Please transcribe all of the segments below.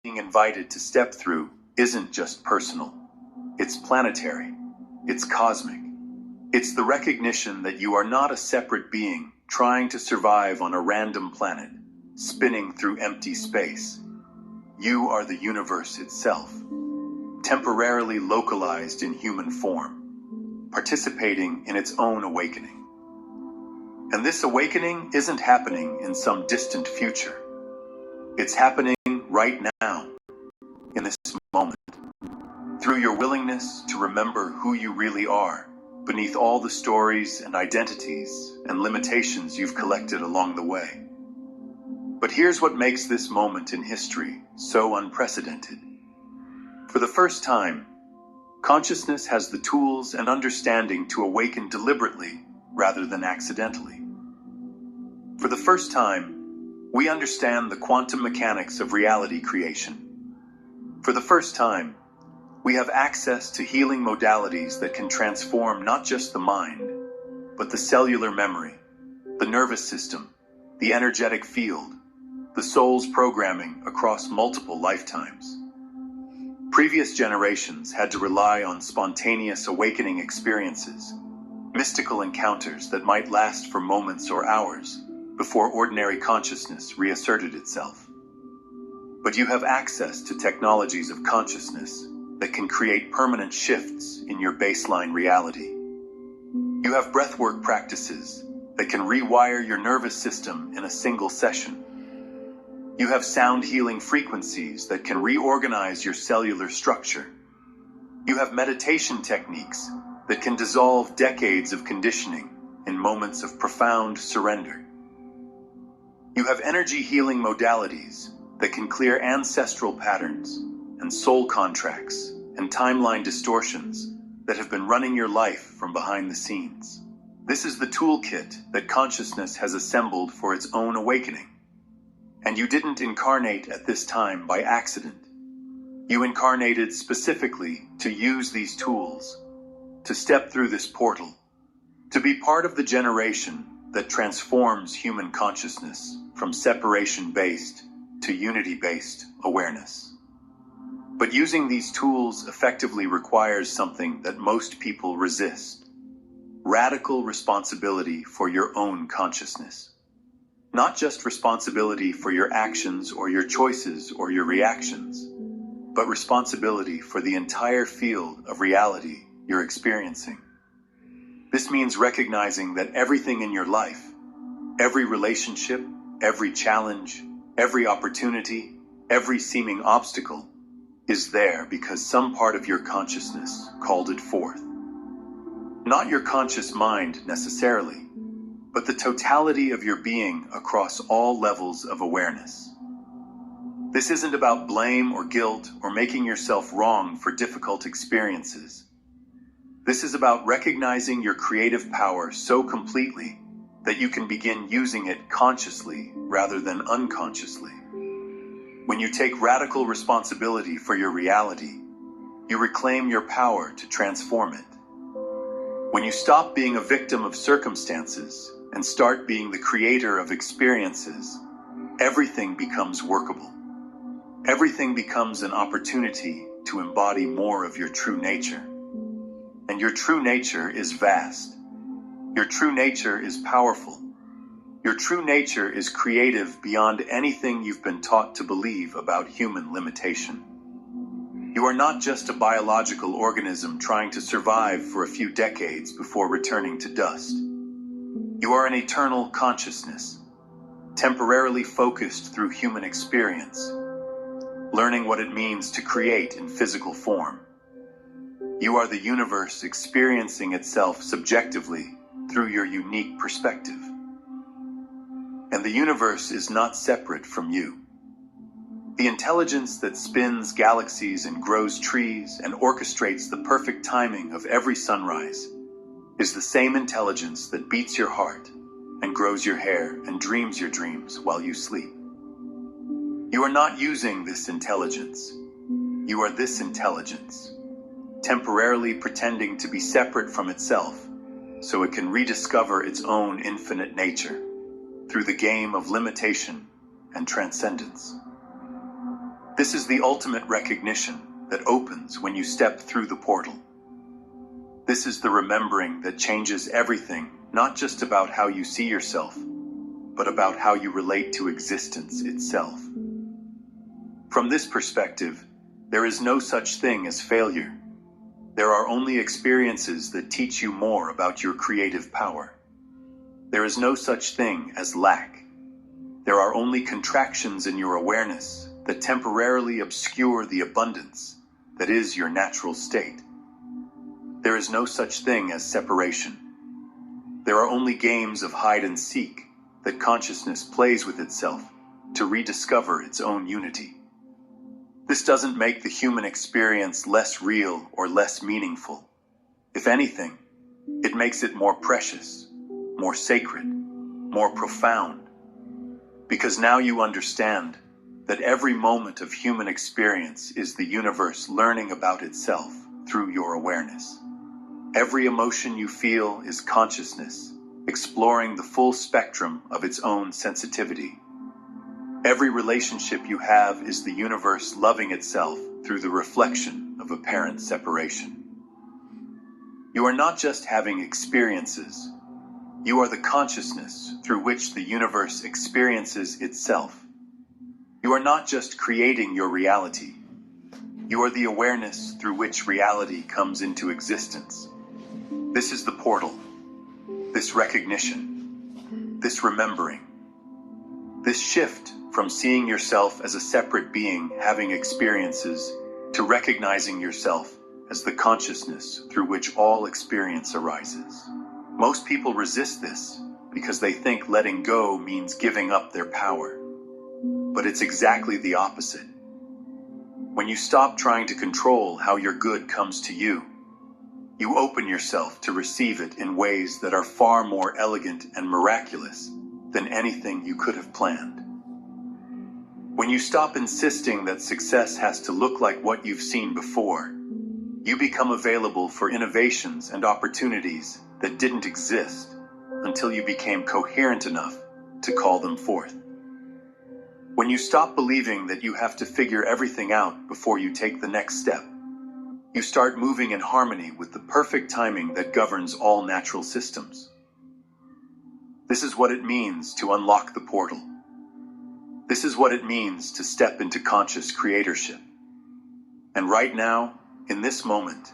being invited to step through isn't just personal. It's planetary. It's cosmic. It's the recognition that you are not a separate being trying to survive on a random planet, spinning through empty space. You are the universe itself, temporarily localized in human form, participating in its own awakening. And this awakening isn't happening in some distant future. It's happening right now, in this moment, through your willingness to remember who you really are, beneath all the stories and identities and limitations you've collected along the way. But here's what makes this moment in history so unprecedented. For the first time, consciousness has the tools and understanding to awaken deliberately rather than accidentally. For the first time, we understand the quantum mechanics of reality creation. For the first time, we have access to healing modalities that can transform not just the mind, but the cellular memory, the nervous system, the energetic field, the soul's programming across multiple lifetimes. Previous generations had to rely on spontaneous awakening experiences, mystical encounters that might last for moments or hours before ordinary consciousness reasserted itself. But you have access to technologies of consciousness that can create permanent shifts in your baseline reality. You have breathwork practices that can rewire your nervous system in a single session. You have sound healing frequencies that can reorganize your cellular structure. You have meditation techniques that can dissolve decades of conditioning in moments of profound surrender. You have energy healing modalities that can clear ancestral patterns and soul contracts and timeline distortions that have been running your life from behind the scenes. This is the toolkit that consciousness has assembled for its own awakening. And you didn't incarnate at this time by accident. You incarnated specifically to use these tools, to step through this portal, to be part of the generation that transforms human consciousness from separation-based to unity-based awareness. But using these tools effectively requires something that most people resist: radical responsibility for your own consciousness. Not just responsibility for your actions or your choices or your reactions, but responsibility for the entire field of reality you're experiencing. This means recognizing that everything in your life, every relationship, every challenge, every opportunity, every seeming obstacle, is there because some part of your consciousness called it forth. Not your conscious mind necessarily, but the totality of your being across all levels of awareness. This isn't about blame or guilt or making yourself wrong for difficult experiences. This is about recognizing your creative power so completely that you can begin using it consciously rather than unconsciously. When you take radical responsibility for your reality, you reclaim your power to transform it. When you stop being a victim of circumstances and start being the creator of experiences, everything becomes workable. Everything becomes an opportunity to embody more of your true nature. And your true nature is vast. Your true nature is powerful. Your true nature is creative beyond anything you've been taught to believe about human limitation. You are not just a biological organism trying to survive for a few decades before returning to dust. You are an eternal consciousness, temporarily focused through human experience, learning what it means to create in physical form. You are the universe experiencing itself subjectively through your unique perspective. And the universe is not separate from you. The intelligence that spins galaxies and grows trees and orchestrates the perfect timing of every sunrise is the same intelligence that beats your heart and grows your hair and dreams your dreams while you sleep. You are not using this intelligence. You are this intelligence, temporarily pretending to be separate from itself so it can rediscover its own infinite nature through the game of limitation and transcendence. This is the ultimate recognition that opens when you step through the portal. This is the remembering that changes everything, not just about how you see yourself, but about how you relate to existence itself. From this perspective, there is no such thing as failure. There are only experiences that teach you more about your creative power. There is no such thing as lack. There are only contractions in your awareness that temporarily obscure the abundance that is your natural state. There is no such thing as separation. There are only games of hide and seek that consciousness plays with itself to rediscover its own unity. This doesn't make the human experience less real or less meaningful. If anything, it makes it more precious, more sacred, more profound. Because now you understand that every moment of human experience is the universe learning about itself through your awareness. Every emotion you feel is consciousness, exploring the full spectrum of its own sensitivity. Every relationship you have is the universe loving itself through the reflection of apparent separation. You are not just having experiences. You are the consciousness through which the universe experiences itself. You are not just creating your reality. You are the awareness through which reality comes into existence. This is the portal, this recognition, this remembering, this shift from seeing yourself as a separate being having experiences to recognizing yourself as the consciousness through which all experience arises. Most people resist this because they think letting go means giving up their power. But it's exactly the opposite. When you stop trying to control how your good comes to you, you open yourself to receive it in ways that are far more elegant and miraculous than anything you could have planned. When you stop insisting that success has to look like what you've seen before, you become available for innovations and opportunities that didn't exist until you became coherent enough to call them forth. When you stop believing that you have to figure everything out before you take the next step, you start moving in harmony with the perfect timing that governs all natural systems. This is what it means to unlock the portal. This is what it means to step into conscious creatorship. And right now, in this moment,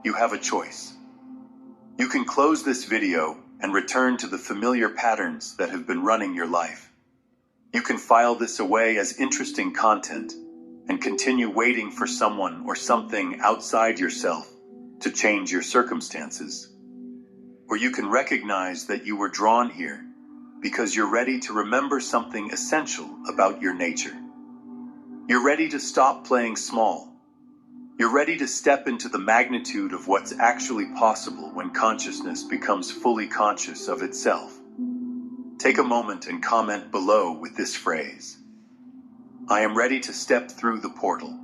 you have a choice. You can close this video and return to the familiar patterns that have been running your life. You can file this away as interesting content and continue waiting for someone or something outside yourself to change your circumstances. Or you can recognize that you were drawn here because you're ready to remember something essential about your nature. You're ready to stop playing small. You're ready to step into the magnitude of what's actually possible when consciousness becomes fully conscious of itself. Take a moment and comment below with this phrase: I am ready to step through the portal.